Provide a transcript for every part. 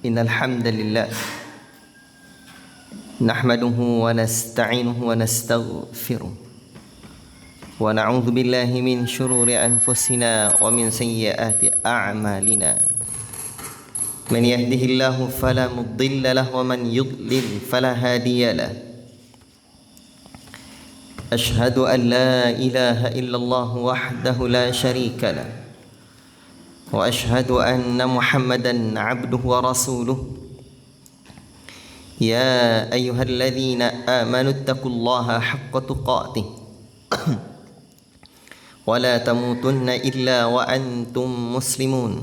إن الحمد لله نحمده ونستعينه ونستغفره ونعوذ بالله من شرور أنفسنا ومن سيئات أعمالنا من يهده الله فلا مضل له ومن يضلل فلا هادي له أشهد أن لا إله إلا الله وحده لا شريك له وأشهد أن محمدا عبده ورسوله يا أيها الذين آمنوا اتقوا الله حق تقاته ولا تموتن إلا وأنتم مسلمون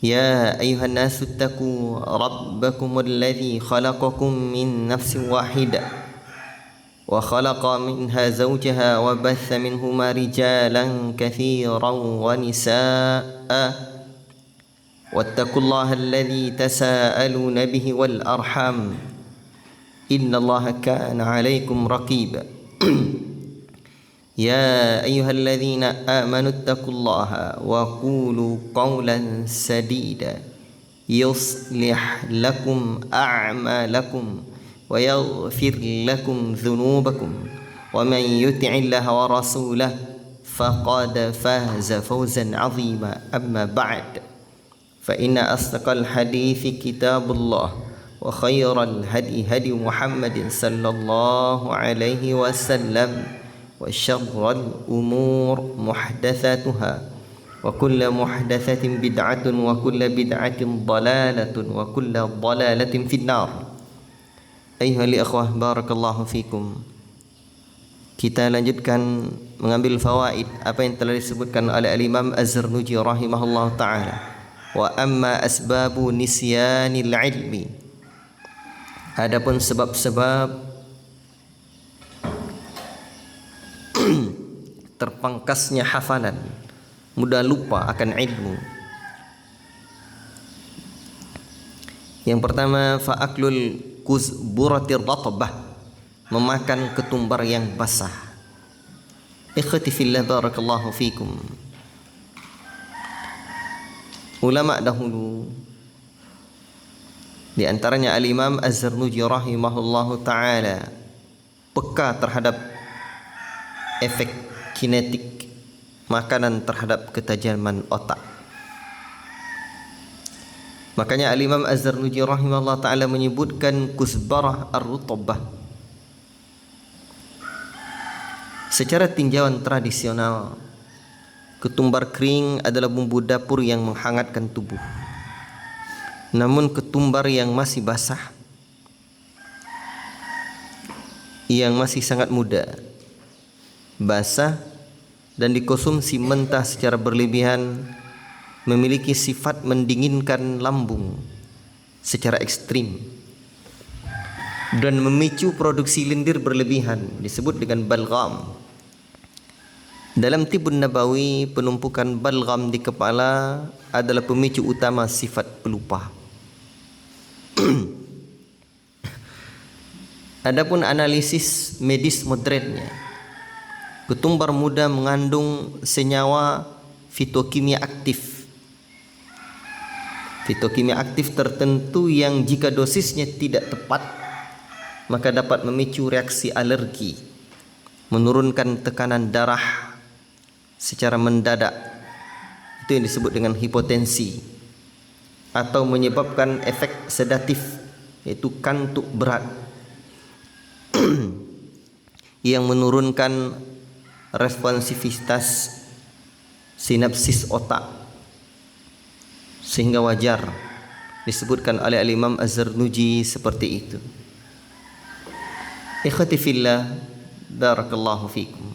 يا أيها الناس اتقوا ربكم الذي خلقكم من نفس واحدة وخلق منها زوجها وبث منهما رجالا كثيرا ونساء واتقوا الله الذي تساءلون به والأرحام إن الله كان عليكم رقيبا يا أيها الذين آمنوا اتقوا الله وقولوا قولا سديدا يصلح لكم أعمالكم ويغفر لكم ذنوبكم ومن يطع الله ورسوله فقد فاز فوزا عظيما أما بعد فإن أصدق الحديث كتاب الله وخير الهدي هدي محمد صلى الله عليه وسلم وشر الأمور محدثاتها وكل محدثة بدعة وكل بدعة ضلالة وكل ضلالة في النار. Ayuhal ikhwah, barakallahu fikum. Kita lanjutkan mengambil fawaid apa yang telah disebutkan oleh Al-Imam Az-Zarnuji rahimahullah ta'ala. Wa amma asbabu nisyanil ilmi. Adapun sebab-sebab terpangkasnya hafalan, mudah lupa akan ilmu. Yang pertama, fa'aklul kuzburatir ratbah, memakan ketumbar yang basah. Ikhwati fillah, barakallahu fikum. Ulama dahulu, di antaranya Al-Imam Az-Zarnuji rahimahullahu ta'ala, peka terhadap efek kinetik makanan terhadap ketajaman otak. Makanya Al-Imam Az-Zarnuji rahimahullah ta'ala menyebutkan kuzbarah ar-rutbah. Secara tinjauan tradisional, ketumbar kering adalah bumbu dapur yang menghangatkan tubuh. Namun ketumbar yang masih basah, yang masih sangat muda, basah dan dikonsumsi mentah secara berlebihan, memiliki sifat mendinginkan lambung secara ekstrim dan memicu produksi lendir berlebihan, disebut dengan balgham. Dalam Tibun Nabawi, penumpukan balgham di kepala adalah pemicu utama sifat pelupa. Adapun analisis medis modernnya, ketumbar muda mengandung senyawa fitokimia aktif. Fitokimia aktif tertentu yang jika dosisnya tidak tepat, maka dapat memicu reaksi alergi, menurunkan tekanan darah secara mendadak, itu yang disebut dengan hipotensi, atau menyebabkan efek sedatif, yaitu kantuk berat yang menurunkan responsivitas sinapsis otak, sehingga wajar disebutkan oleh Al-Imam Az-Zarnuji seperti itu. Ikhwati fillah, barakallahu fikum.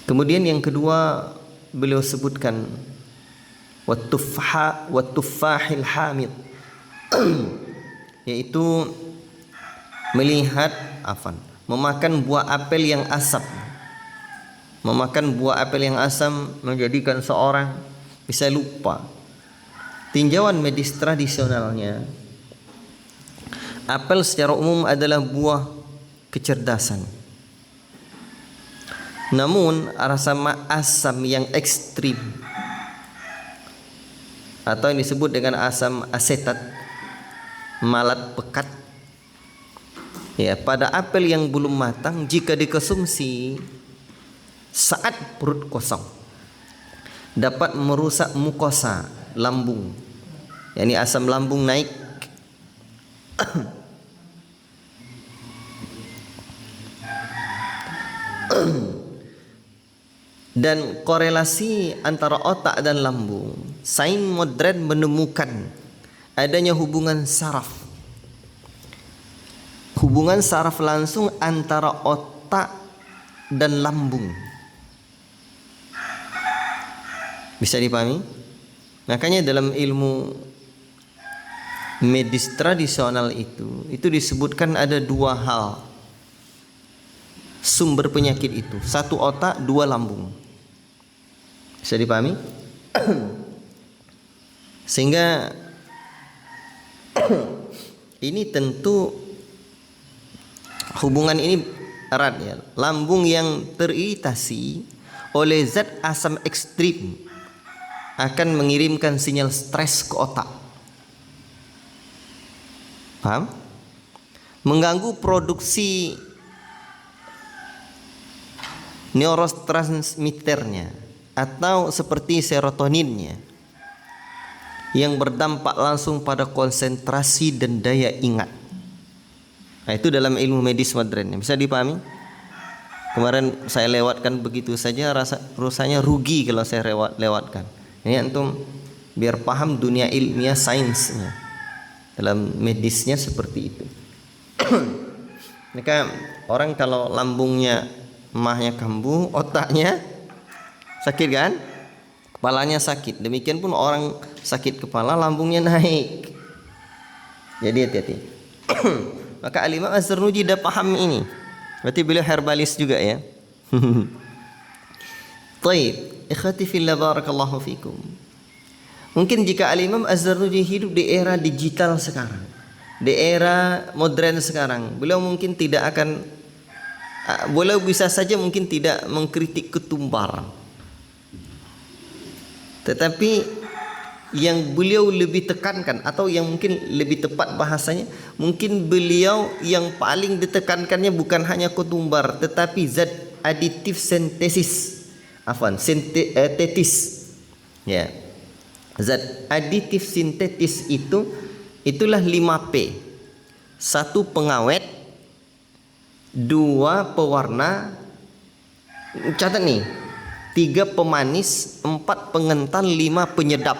Kemudian yang kedua, beliau sebutkan wat-tuffahil hamid, yaitu melihat memakan buah apel yang asam. Memakan buah apel yang asam menjadikan seorang bisa lupa. Tinjauan medis tradisionalnya, apel secara umum adalah buah kecerdasan. Namun rasa asam yang ekstrim atau yang disebut dengan asam asetat, malat pekat. Ya, pada apel yang belum matang jika dikonsumsi saat perut kosong dapat merusak mukosa lambung. Yani asam lambung naik. Dan korelasi antara otak dan lambung, sains modern menemukan adanya hubungan saraf langsung antara otak dan lambung. Bisa dipahami? Makanya dalam ilmu medis tradisional itu disebutkan ada dua hal sumber penyakit itu. Satu otak, dua lambung. Bisa dipahami? Sehingga ini tentu hubungan ini erat ya. Lambung yang teriritasi oleh zat asam ekstrim akan mengirimkan sinyal stres ke otak. Paham? Mengganggu produksi neurotransmitternya atau seperti serotoninnya yang berdampak langsung pada konsentrasi dan daya ingat. Nah, itu dalam ilmu medis modern. Bisa dipahami? Kemarin saya lewatkan begitu saja, rasanya rugi kalau saya lewatkan. Ini antum biar paham dunia ilmiah sainsnya. Dalam medisnya seperti itu. Maka orang kalau lambungnya mahnya kambuh, otaknya sakit kan? Kepalanya sakit. Demikian pun orang sakit kepala, lambungnya naik. Jadi hati-hati. Maka Al-Imam Az-Zarnuji dah paham ini. Berarti beliau herbalis juga ya. Taib, ikhwati fillah barakallahu fikum. Mungkin jika Al-Imam Az-Zarnuji hidup di era digital sekarang, di era modern sekarang, beliau mungkin tidak akan, beliau bisa saja mungkin tidak mengkritik ketumbar. Tetapi yang beliau lebih tekankan, atau yang mungkin lebih tepat bahasanya, mungkin beliau yang paling ditekankannya bukan hanya ketumbar, tetapi zat aditif sintesis, sintetis, ya, zat aditif sintetis itulah 5P. 1 pengawet, 2 pewarna, catat nih, 3 pemanis, 4 pengental, 5 penyedap.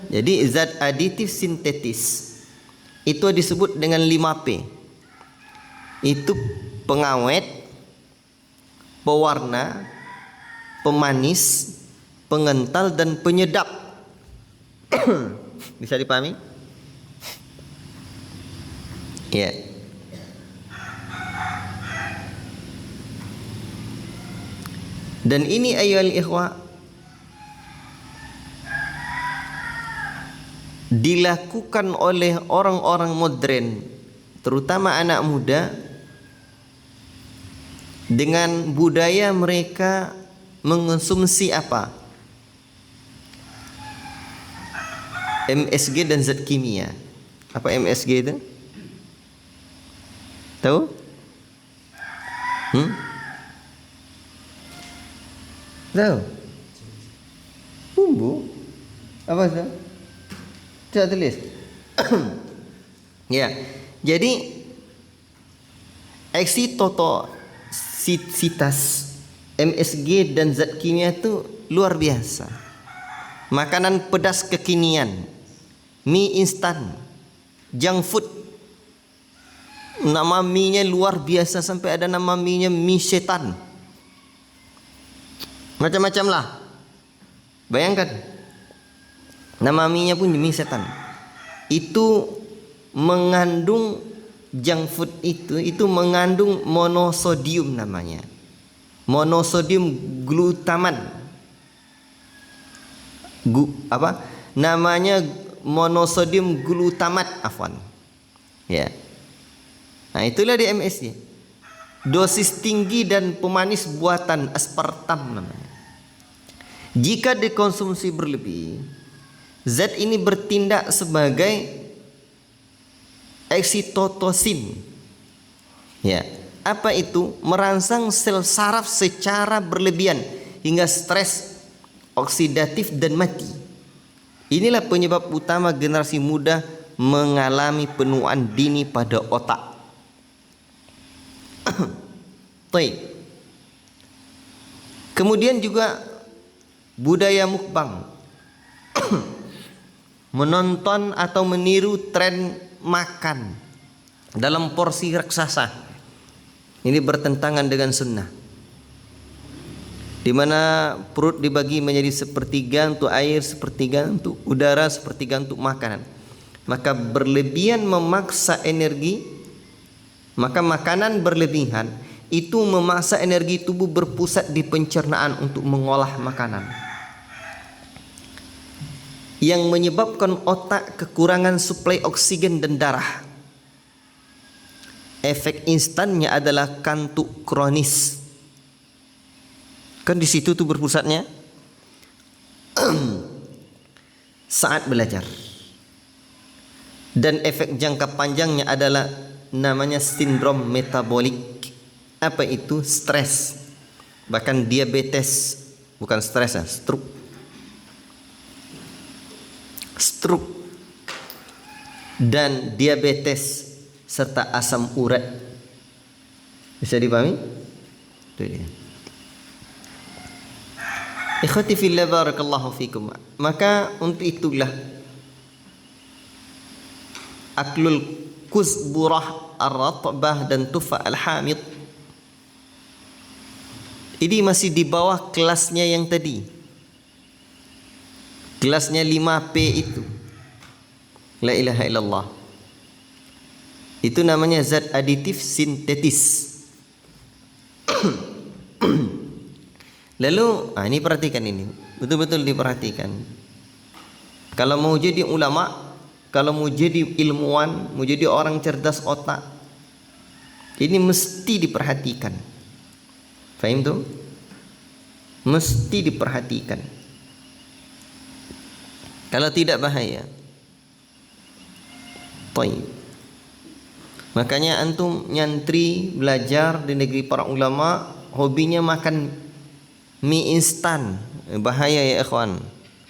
Jadi zat aditif sintetis itu disebut dengan 5P. Itu pengawet, pewarna, pemanis, pengental, dan penyedap. Bisa dipahami? Ya. Dan ini ayyuhal ikhwah dilakukan oleh orang-orang modern, terutama anak muda, dengan budaya mereka mengonsumsi apa? MSG dan zat kimia. Apa MSG itu? Tahu? Tahu? Bumbu? Apa itu? Coba tulis. Ya, jadi eksitositas MSG dan zat kimia itu luar biasa. Makanan pedas kekinian, mie instan, junk food. Nama mie-nya luar biasa, sampai ada nama mie-nya mie setan. Macam-macam lah. Bayangkan, nama mie-nya pun mie setan. Itu mengandung junk food, itu mengandung monosodium namanya. Monosodium glutamat. Namanya monosodium glutamat, afwan. Ya. Nah, itulah di MSG. Dosis tinggi dan pemanis buatan, aspartam namanya. Jika dikonsumsi berlebih, zat ini bertindak sebagai eksitotosin. Ya, apa itu? Merangsang sel saraf secara berlebihan hingga stres, oksidatif dan mati. Inilah penyebab utama generasi muda mengalami penuaan dini pada otak. Baik. Kemudian juga budaya mukbang. Menonton atau meniru tren makan dalam porsi raksasa. Ini bertentangan dengan sunnah, di mana perut dibagi menjadi sepertiga untuk air, sepertiga untuk udara, sepertiga untuk makanan. Maka berlebihan memaksa energi, maka makanan berlebihan itu memaksa energi tubuh berpusat di pencernaan untuk mengolah makanan, yang menyebabkan otak kekurangan suplai oksigen dan darah. Efek instannya adalah kantuk kronis. Kan di situ tuh berpusatnya saat belajar. Dan efek jangka panjangnya adalah namanya sindrom metabolik. Apa itu? Stres. Bahkan diabetes, bukan stres ya, stroke dan diabetes serta asam urat. Bisa dipahami? Itu dia. Ikhwati fillah barakallahu fikum. Maka untuk itulah aklul kuzburah ar-ratbah dan tufa al-hamid ini masih di bawah kelasnya yang tadi. Kelasnya 5P itu. La ilaha illallah. Itu namanya zat aditif sintetis. Lalu, ini perhatikan ini. Betul-betul diperhatikan. Kalau mau jadi ulama, kalau mau jadi ilmuwan, mau jadi orang cerdas otak, ini mesti diperhatikan. Fahim tuh? Mesti diperhatikan. Kalau tidak bahaya. Baik. Makanya antum nyantri belajar di negeri para ulama, hobinya makan mie instan. Bahaya ya ikhwan.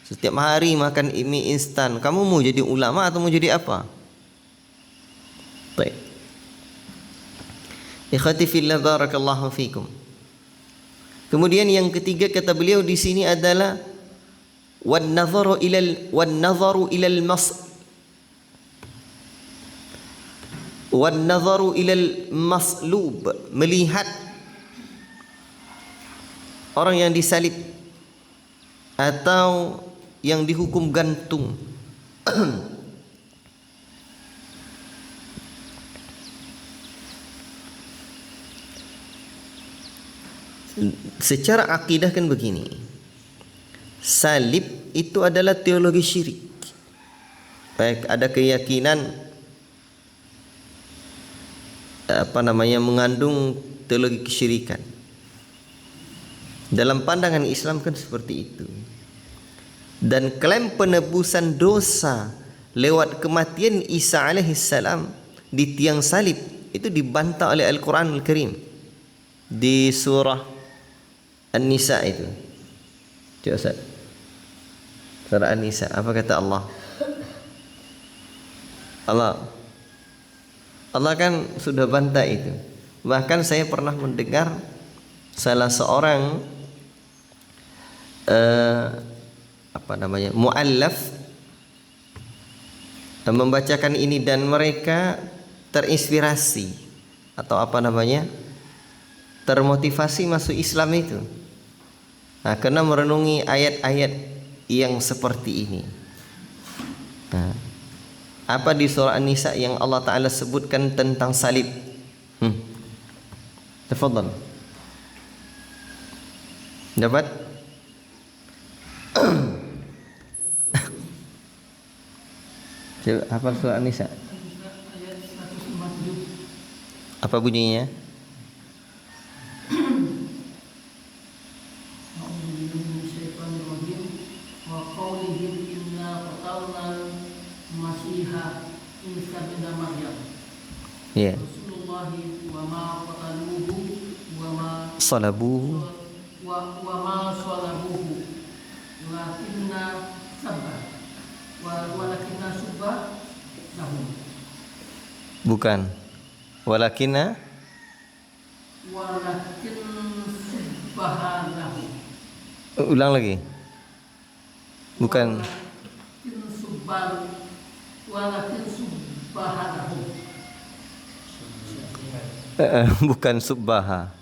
Setiap hari makan mie instan. Kamu mau jadi ulama atau mau jadi apa? Baik. Ikhwati fillah barakallahu fikum. Kemudian yang ketiga kata beliau di sini adalah wan nazaru ilal maslub, melihat orang yang disalib atau yang dihukum gantung. Secara akidah kan begini, salib itu adalah teologi syirik. Baik, ada keyakinan mengandung teologi kesyirikan. Dalam pandangan Islam kan seperti itu. Dan klaim penebusan dosa lewat kematian Isa alaihissalam di tiang salib itu dibantah oleh Al-Quran Al-Karim di surah An-Nisa itu. Coba Ustaz. Surah An-Nisa, apa kata Allah? Allah kan sudah bantah itu. Bahkan saya pernah mendengar salah seorang muallaf membacakan ini dan mereka terinspirasi atau termotivasi masuk Islam itu. Nah, karena merenungi ayat-ayat yang seperti ini. Nah, apa di surah An-Nisa yang Allah Ta'ala sebutkan tentang salib? Tafadhal. Dapat? Apa surah An-Nisa? Apa bunyinya? wa ma qataluhu wa ma salabuhu. wa ma salabuhu walakinna sabba walakinna subba lahum. Bukan. Walakin subbaha lahum. Ulang lagi. Bukan. Walakin subbaha lahum. Bukan subbaha.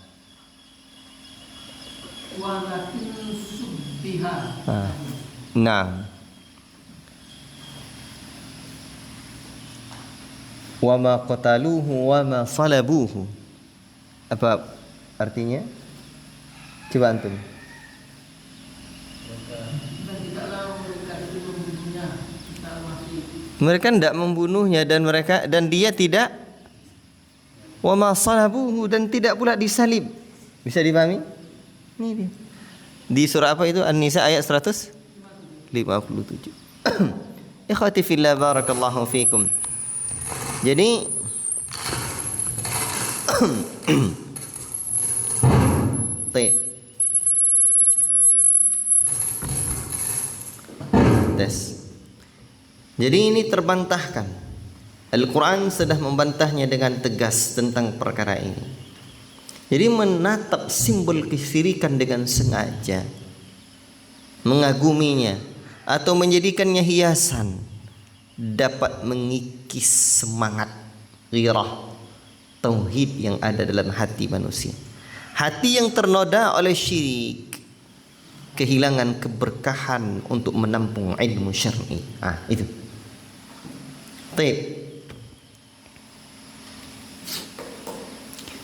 Walakin subbiha. Nah. Wa ma qataluhu wa ma salabuhu. Apa artinya? Coba antum. Mereka tidak membunuhnya dan dia tidak wa ma salabuhu dan tidak pula disalib. Bisa dipahami? Ini dia. Di surah apa itu? An-Nisa ayat 157. Ikhwati fillah barakallahu fikum. Jadi tes. Jadi ini terbantahkan. Al-Quran sudah membantahnya dengan tegas tentang perkara ini. Jadi menatap simbol kesyirikan dengan sengaja, mengaguminya atau menjadikannya hiasan, dapat mengikis semangat ghirah tauhid yang ada dalam hati manusia. Hati yang ternoda oleh syirik kehilangan keberkahan untuk menampung ilmu syar'i. Itu. Baik.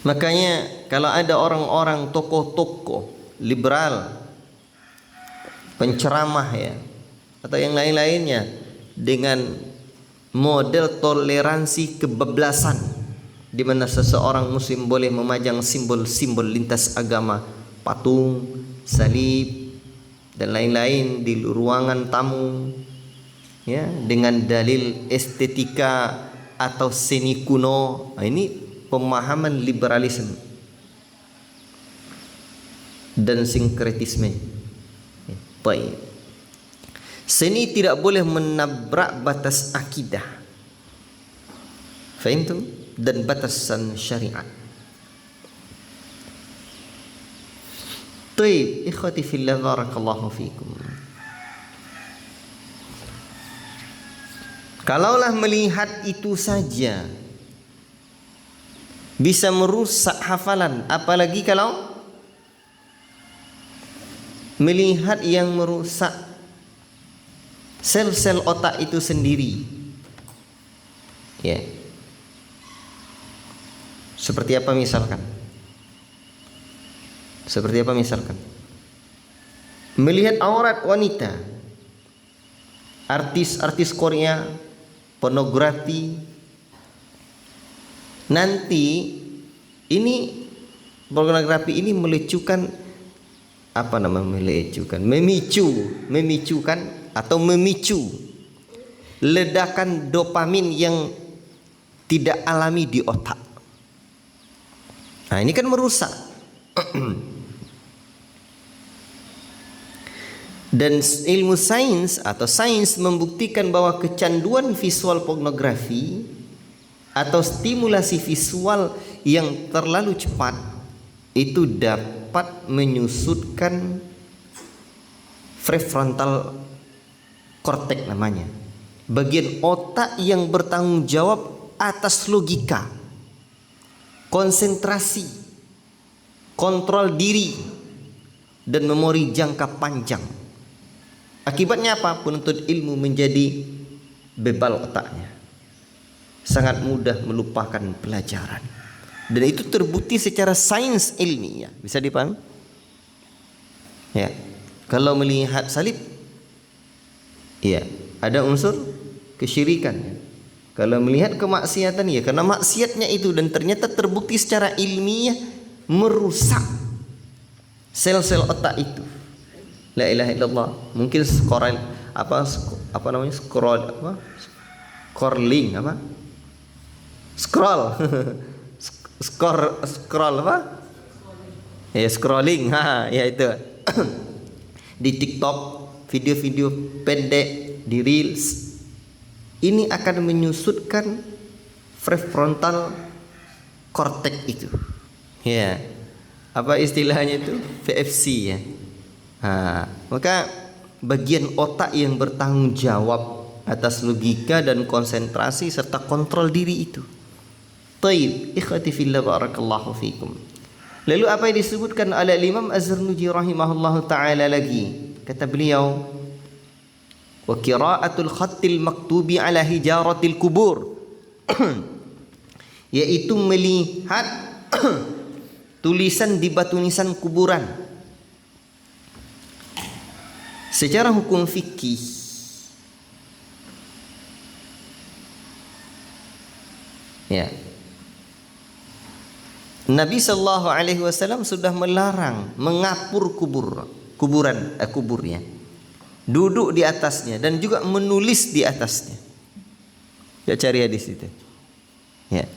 Makanya kalau ada orang-orang tokoh-tokoh liberal, penceramah ya, atau yang lain-lainnya dengan model toleransi kebablasan, di mana seseorang muslim boleh memajang simbol-simbol lintas agama, patung, salib dan lain-lain di ruangan tamu, ya, dengan dalil estetika atau seni kuno. Ini pemahaman liberalisme dan sinkretisme. Baik. Seni tidak boleh menabrak batas akidah, faham? Dan batasan syariat. Taib, ikhwati fillah barakallahu fikum. Kalaulah melihat itu saja bisa merusak hafalan, apalagi kalau melihat yang merusak sel-sel otak itu sendiri. Ya. Seperti apa misalkan? Seperti apa misalkan? Melihat aurat wanita, artis-artis Korea, pornografi. Nanti ini pornografi ini memicukan memicu ledakan dopamin yang tidak alami di otak. Nah, ini kan merusak. Dan ilmu sains atau sains membuktikan bahwa kecanduan visual pornografi atau stimulasi visual yang terlalu cepat itu dapat menyusutkan prefrontal cortex namanya, bagian otak yang bertanggung jawab atas logika, konsentrasi, kontrol diri, dan memori jangka panjang. Akibatnya apa? Penuntut ilmu menjadi bebal otaknya, sangat mudah melupakan pelajaran. Dan itu terbukti secara sains ilmiah. Bisa dipahami? Ya. Kalau melihat salib, ya, ada unsur kesyirikan. Kalau melihat kemaksiatan, ya, karena maksiatnya itu, dan ternyata terbukti secara ilmiah merusak sel-sel otak itu. La ilaha illallah. Mungkin scroll scroll apa? Ya scrolling, ya itu. Di TikTok, video-video pendek, di Reels. Ini akan menyusutkan prefrontal cortex itu. Ya. Apa istilahnya itu? VFC ya. Maka bagian otak yang bertanggung jawab atas logika dan konsentrasi serta kontrol diri itu. Taib, ikhwati fillah barakallahu fikum. Lalu apa yang disebutkan oleh Imam Az-Zarnuji rahimahullahu taala lagi? Kata beliau, wa qira'atul khattil maktubi ala hijaratil kubur. Yaitu melihat tulisan di batu nisan kuburan. Secara hukum fikih, ya, Nabi sallallahu alaihi wasallam sudah melarang mengapur kuburnya, duduk di atasnya dan juga menulis di atasnya. Ya, cari hadis itu. Ya.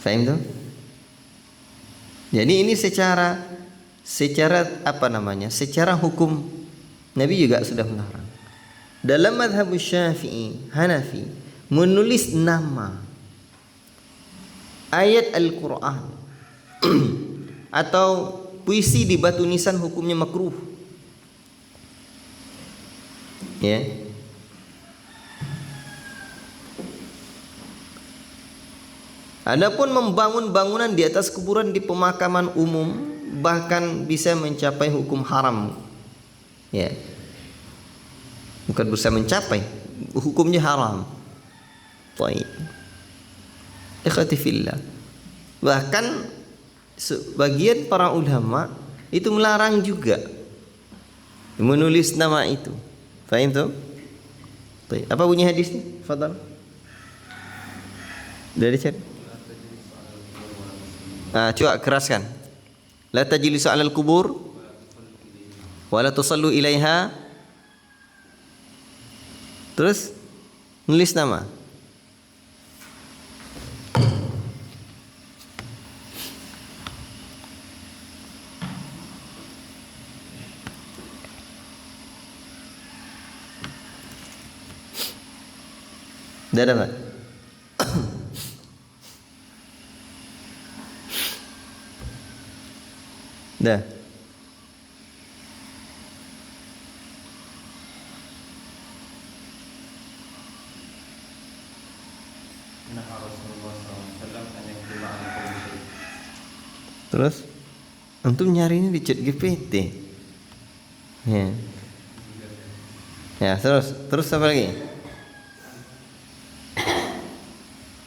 Faham tuh? Jadi ini secara apa namanya? Secara hukum Nabi juga sudah melarang. Dalam mazhab Syafi'i, Hanafi, menulis nama, ayat Al-Qur'an atau puisi di batu nisan hukumnya makruh. Ya. Adapun membangun bangunan di atas kuburan di pemakaman umum bahkan bisa mencapai hukum haram. Ya. Bukan bisa mencapai, hukumnya haram. Baik. Ikhwati fillah. Bahkan sebagian para ulama itu melarang juga menulis nama itu. Faham tuh? Baik. Apa bunyi hadisnya? Fadhal. Dari chat. Coba keraskan. La tajlisu 'alal kubur wa la tusallu ilaiha. Terus nulis nama. Dah dapat? Dah. Terus antum nyari ini di chat GPT. Ya. Ya, terus apa lagi?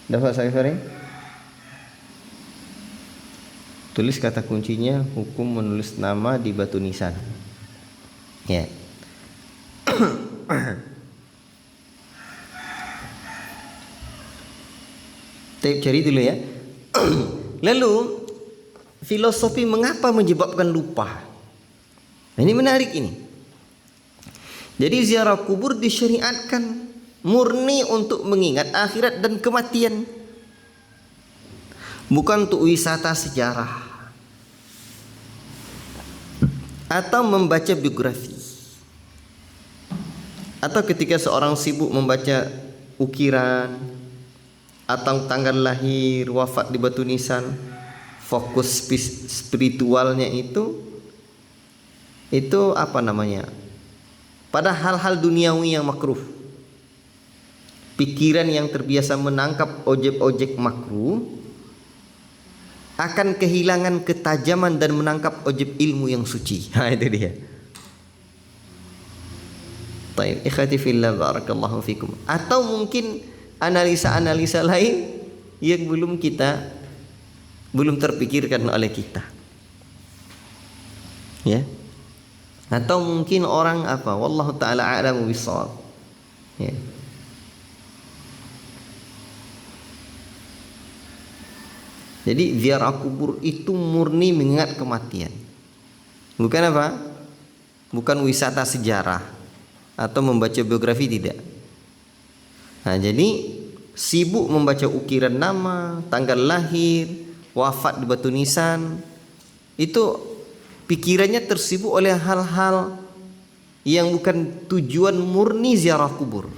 Dapat saya sore? Tulis kata kuncinya hukum menulis nama di batu nisan. Ya. Tape cari dulu ya. Lalu filosofi mengapa menyebabkan lupa? Nah, ini menarik ini. Jadi ziarah kubur disyariatkan murni untuk mengingat akhirat dan kematian. Bukan untuk wisata sejarah atau membaca biografi, atau ketika seorang sibuk membaca ukiran atau tanggal lahir, wafat di batu nisan, fokus spiritualnya itu apa namanya, pada hal-hal duniawi yang makruh. Pikiran yang terbiasa menangkap objek-objek makruh akan kehilangan ketajaman dan menangkap objek ilmu yang suci. Itu dia. Baik, ikhwati fillah barakallahu fikum. Atau mungkin analisa-analisa lain yang belum terpikirkan oleh kita. Ya. Atau mungkin orang apa? Wallahu taala a'lamu bissawab. Ya. Jadi ziarah kubur itu murni mengingat kematian. Bukan apa? Bukan wisata sejarah atau membaca biografi, tidak. Nah, jadi sibuk membaca ukiran nama, tanggal lahir, wafat di batu nisan. Itu pikirannya tersibuk oleh hal-hal yang bukan tujuan murni ziarah kubur.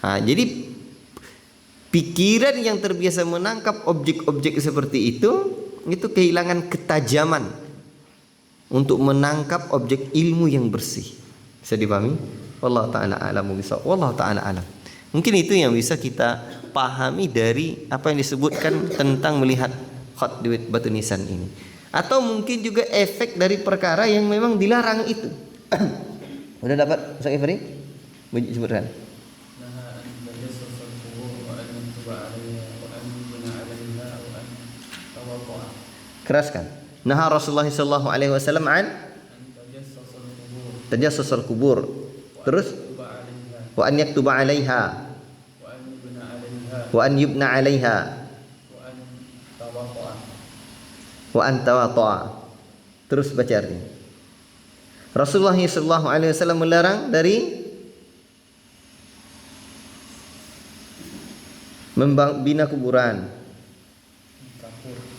Jadi pikiran yang terbiasa menangkap objek-objek seperti itu kehilangan ketajaman untuk menangkap objek ilmu yang bersih. Bisa dipahami? Wallahu ta'ala a'lamu bishawab. Wallahu ta'ala a'lam. Mungkin itu yang bisa kita pahami dari apa yang disebutkan tentang melihat khat di batu nisan ini. Atau mungkin juga efek dari perkara yang memang dilarang itu. Udah dapat Ustaz Ifri? Sebutkan. Keraskan. Naha Rasulullah sallallahu alaihi wasallam an tajassus al-kubur. Terus wa an yaktuba 'alaiha wa an yubna 'alaiha wa an tawata'a. Terus baca artinya. Rasulullah sallallahu alaihi wasallam melarang dari membina kuburan,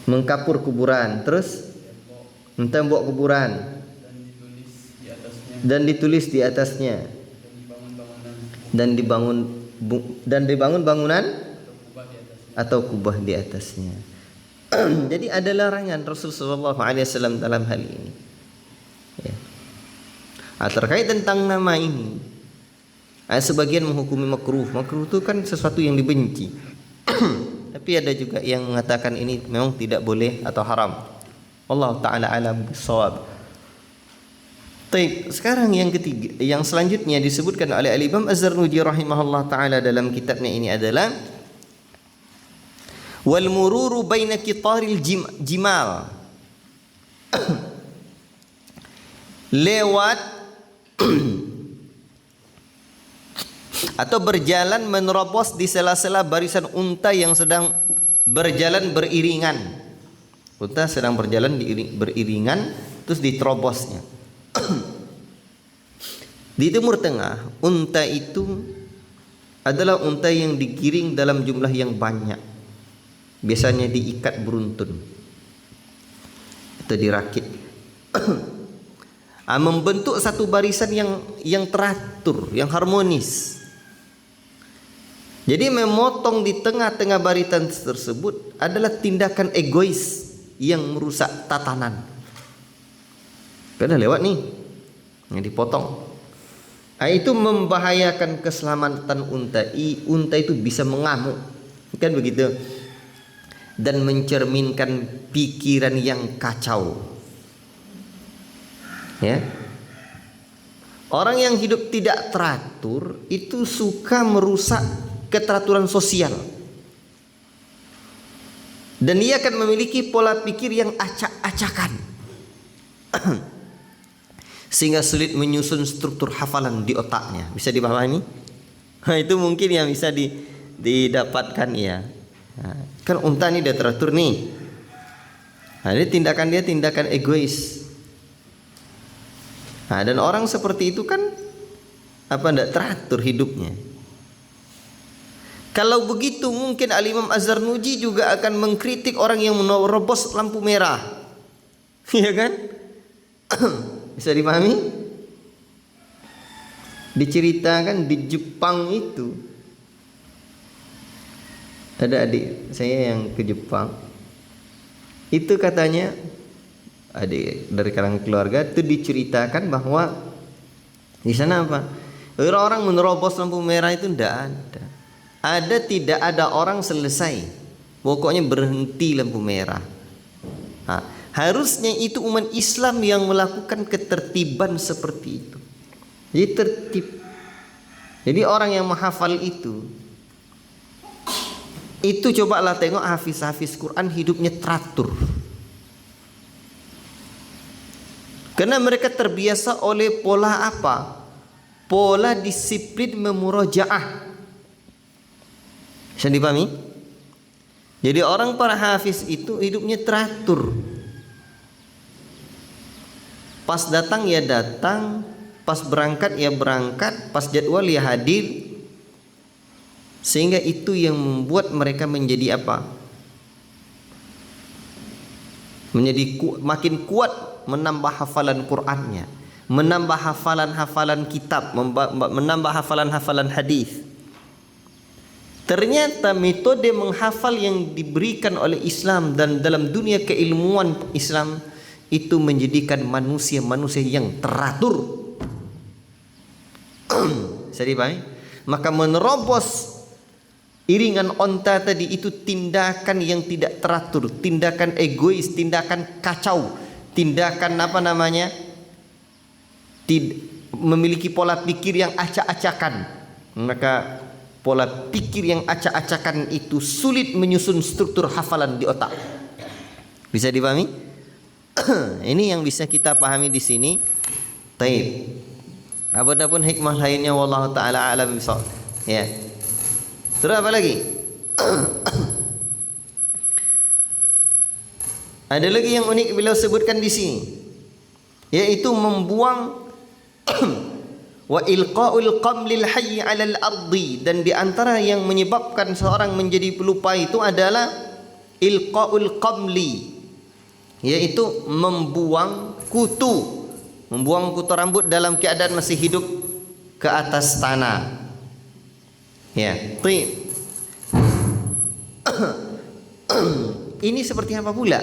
mengkapur kuburan, terus mentembok kuburan, dan ditulis di atasnya, dan dibangun bangunan atau kubah di atasnya. Jadi ada larangan Rasulullah SAW dalam hal ini. Ya. Terkait tentang nama ini, sebagian menghukumi makruh. Makruh itu kan sesuatu yang dibenci. Tapi ada juga yang mengatakan ini memang tidak boleh atau haram. Allah Ta'ala alam bisawab. Baik, sekarang yang ketiga, yang selanjutnya disebutkan oleh Al-Imam Az-Zarnuji rahimahullah ta'ala dalam kitabnya ini adalah wal mururu baina qitaril jimal. Lewat atau berjalan menerobos di sela-sela barisan unta yang sedang berjalan beriringan. Unta sedang berjalan beriringan, terus diterobosnya. Di Timur Tengah, unta itu adalah unta yang digiring dalam jumlah yang banyak. Biasanya diikat beruntun atau dirakit. Membentuk satu barisan yang teratur, yang harmonis. Jadi memotong di tengah-tengah barisan tersebut adalah tindakan egois yang merusak tatanan. Karena lewat nih, yang dipotong. Itu membahayakan keselamatan unta. Unta itu bisa mengamuk, kan begitu? Dan mencerminkan pikiran yang kacau. Ya. Orang yang hidup tidak teratur itu suka merusak keteraturan sosial. Dan dia akan memiliki pola pikir yang acak-acakan. Sehingga sulit menyusun struktur hafalan di otaknya. Bisa dipahami? Itu mungkin yang bisa didapatkan ya. Kan unta ini udah teratur nih. Ini tindakan dia tindakan egois. Dan orang seperti itu kan tidak teratur hidupnya. Kalau begitu mungkin Al-Imam Az-Zarnuji juga akan mengkritik orang yang menerobos lampu merah. Iya kan? Bisa dipahami? Diceritakan di Jepang itu ada adik saya yang ke Jepang. Itu katanya adik dari kalangan keluarga itu diceritakan bahwa di sana apa? Orang menerobos lampu merah itu tidak ada. Tidak ada orang selesai. Pokoknya berhenti lampu merah. Harusnya itu umat Islam yang melakukan ketertiban seperti itu. Jadi tertib. Jadi orang yang menghafal itu cobalah tengok hafiz-hafiz Quran hidupnya teratur. Karena mereka terbiasa oleh pola apa? Pola disiplin memurojaah. Bisa dipahami? Jadi orang para hafiz itu hidupnya teratur. Pas datang ya datang, pas berangkat ya berangkat, pas jadwal ya hadir. Sehingga itu yang membuat mereka menjadi apa? Menjadi makin kuat menambah hafalan Qur'annya, menambah hafalan-hafalan kitab, menambah hafalan-hafalan hadis. Ternyata metode menghafal yang diberikan oleh Islam dan dalam dunia keilmuan Islam itu menjadikan manusia-manusia yang teratur. Bisa dipahami? Maka menerobos iringan onta tadi itu tindakan yang tidak teratur, tindakan egois, tindakan kacau, tindakan memiliki pola pikir yang acak-acakan. Maka pola pikir yang acak-acakan itu sulit menyusun struktur hafalan di otak. Bisa dipahami? Ini yang bisa kita pahami di sini. Taib. Apapun hikmah lainnya wallahu taala alam bisawab. Ya. Terus apa lagi? Ada lagi yang unik beliau sebutkan di sini, yaitu membuang wa ilqaul qamlil hayy 'alal ardi, dan di antara yang menyebabkan seorang menjadi pelupa itu adalah ilqaul qamli, yaitu membuang kutu rambut dalam keadaan masih hidup ke atas tanah. Ya, ini seperti apa pula?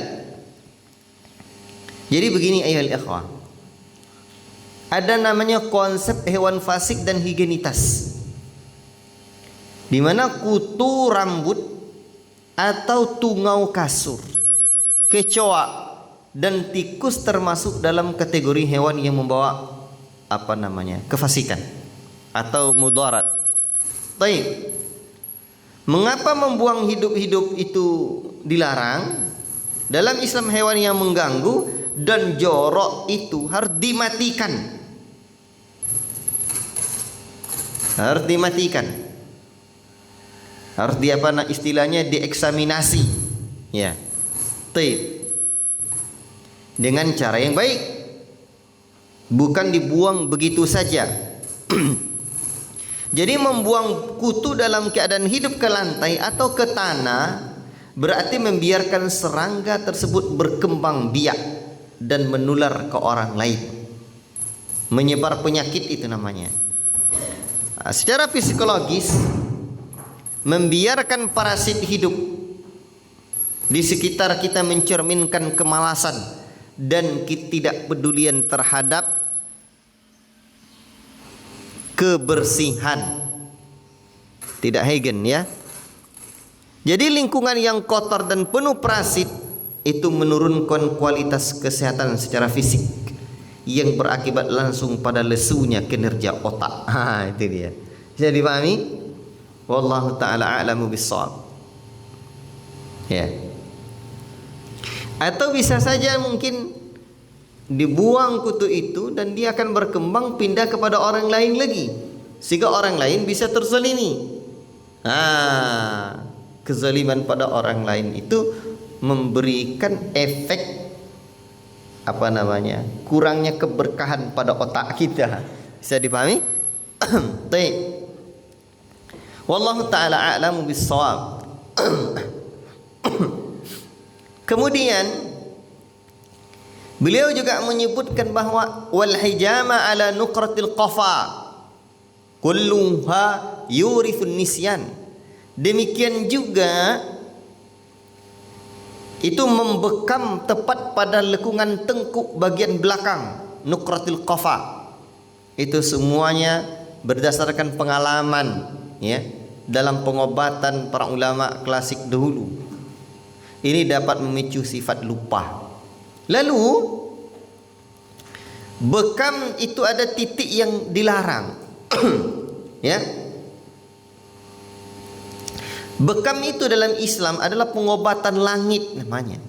Jadi begini ayuhal ikhwah, ada namanya konsep hewan fasik dan higienitas, di mana kutu rambut atau tungau kasur, kecoa dan tikus termasuk dalam kategori hewan yang membawa kefasikan atau mudarat. Baik. Mengapa membuang hidup-hidup itu dilarang? Dalam Islam hewan yang mengganggu dan jorok itu harus dimatikan. Harus dimatikan. Harus istilahnya dieksaminasi. Ya. Baik. Dengan cara yang baik. Bukan dibuang begitu saja. Jadi membuang kutu dalam keadaan hidup ke lantai atau ke tanah berarti membiarkan serangga tersebut berkembang biak dan menular ke orang lain. Menyebar penyakit itu namanya. Secara psikologis, membiarkan parasit hidup di sekitar kita mencerminkan kemalasan dan ketidakpedulian terhadap kebersihan. Tidak hygiene ya. Jadi lingkungan yang kotor dan penuh parasit itu menurunkan kualitas kesehatan secara fisik yang berakibat langsung pada lesunya kinerja otak. Itu dia. Bisa dipahami? Wallahu taala a'lamu bissawab. Ya. Atau bisa saja mungkin dibuang kutu itu dan dia akan berkembang pindah kepada orang lain lagi, sehingga orang lain bisa terzalimi. Kezaliman pada orang lain itu memberikan efek kurangnya keberkahan pada otak kita. Bisa dipahami? Baik. Wallahu taala a'lamu bissawab. Kemudian beliau juga menyebutkan bahwa wal hijama ala nuqratil qafa kulluha yurithun nisyan. Demikian juga itu membekam tepat pada lekungan tengkuk bagian belakang, nuqratil qafa. Itu semuanya berdasarkan pengalaman ya dalam pengobatan para ulama klasik dahulu. Ini dapat memicu sifat lupa. Lalu bekam itu ada titik yang dilarang. Ya. Bekam itu dalam Islam adalah pengobatan langit namanya,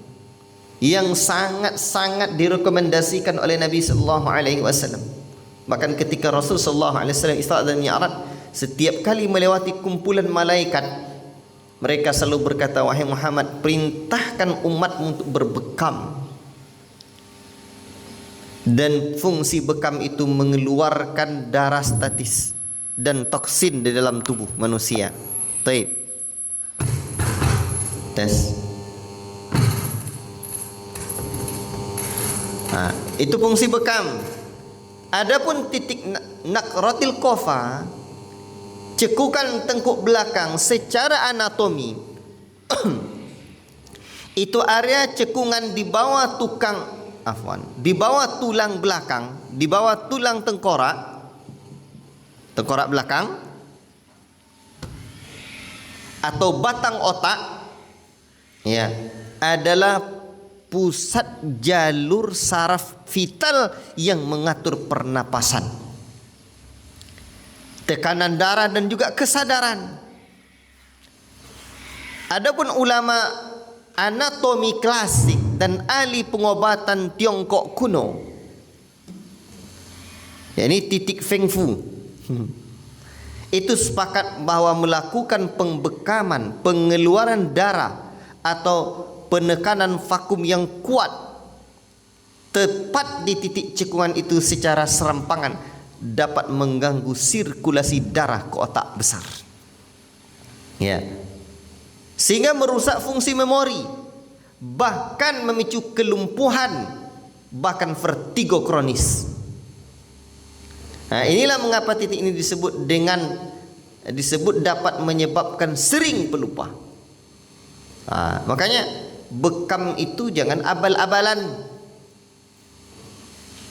yang sangat-sangat direkomendasikan oleh Nabi sallallahu alaihi wasallam. Bahkan ketika Rasul sallallahu alaihi wasallam Isra dan Mi'raj, setiap kali melewati kumpulan malaikat, mereka selalu berkata, wahai Muhammad, perintahkan umatmu untuk berbekam. Dan fungsi bekam itu mengeluarkan darah statis dan toksin di dalam tubuh manusia. Taib. Tes. Nah, itu fungsi bekam. Adapun titik nakratil kofa, cekukan tengkuk belakang secara anatomi itu area cekungan di bawah di bawah tulang belakang, di bawah tulang tengkorak belakang atau batang otak, ya, adalah pusat jalur saraf vital yang mengatur pernapasan, tekanan darah dan juga kesadaran. Adapun ulama anatomi klasik dan ahli pengobatan Tiongkok kuno, yakni titik Feng Fu, itu sepakat bahwa melakukan pembekaman, pengeluaran darah atau penekanan vakum yang kuat tepat di titik cekungan itu secara serampangan dapat mengganggu sirkulasi darah ke otak besar, ya, sehingga merusak fungsi memori, bahkan memicu kelumpuhan, bahkan vertigo kronis. Nah, inilah mengapa titik ini disebut dapat menyebabkan sering pelupa. Nah, makanya bekam itu jangan abal-abalan.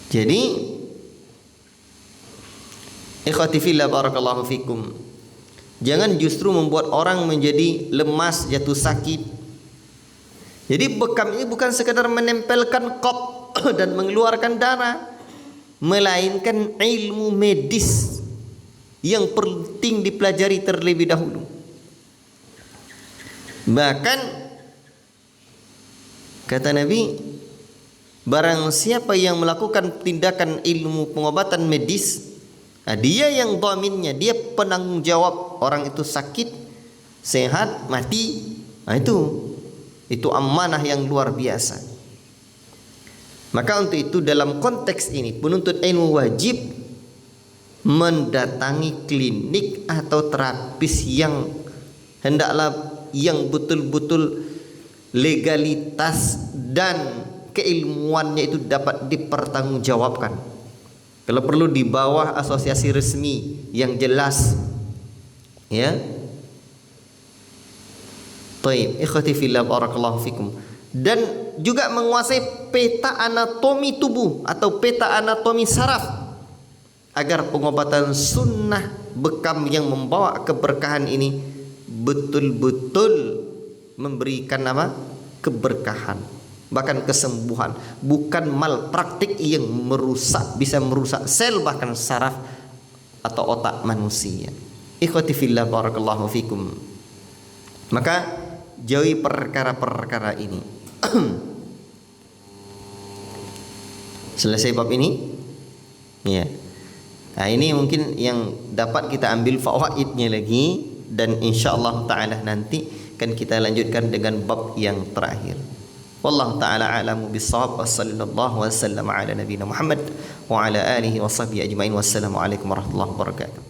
Jadi ikhwati fillah barakallahu fikum, jangan justru membuat orang menjadi lemas, jatuh sakit. Jadi bekam ini bukan sekadar menempelkan kop dan mengeluarkan darah, melainkan ilmu medis yang penting dipelajari terlebih dahulu. Bahkan kata Nabi, barang siapa yang melakukan tindakan ilmu pengobatan medis, dia yang dhaminnya, dia penanggung jawab orang itu sakit, sehat, mati. Nah, itu amanah yang luar biasa. Maka untuk itu dalam konteks ini penuntut ilmu wajib mendatangi klinik atau terapis yang hendaklah yang betul-betul legalitas dan keilmuannya itu dapat dipertanggungjawabkan. Kalau perlu di bawah asosiasi resmi yang jelas, ya. Taib, ikhwati fillah barakallahu fikum. Dan juga menguasai peta anatomi tubuh atau peta anatomi saraf agar pengobatan sunnah bekam yang membawa keberkahan ini betul-betul memberikan keberkahan, bahkan kesembuhan, bukan malpraktik yang bisa merusak sel bahkan saraf atau otak manusia. Ikhwati fillah barakallahu fikum. Maka jauhi perkara-perkara ini. Selesai bab ini, ya. Nah, ini mungkin yang dapat kita ambil fawaidnya lagi, dan insyaallah taala nanti akan kita lanjutkan dengan bab yang terakhir. Wallahu taala a'lamu bis-shawab. Wassallallahu wasallam ala nabiyina Muhammad wa ala alihi wa sahbihi ajmain. Wassalamu alaikum warahmatullahi wabarakatuh.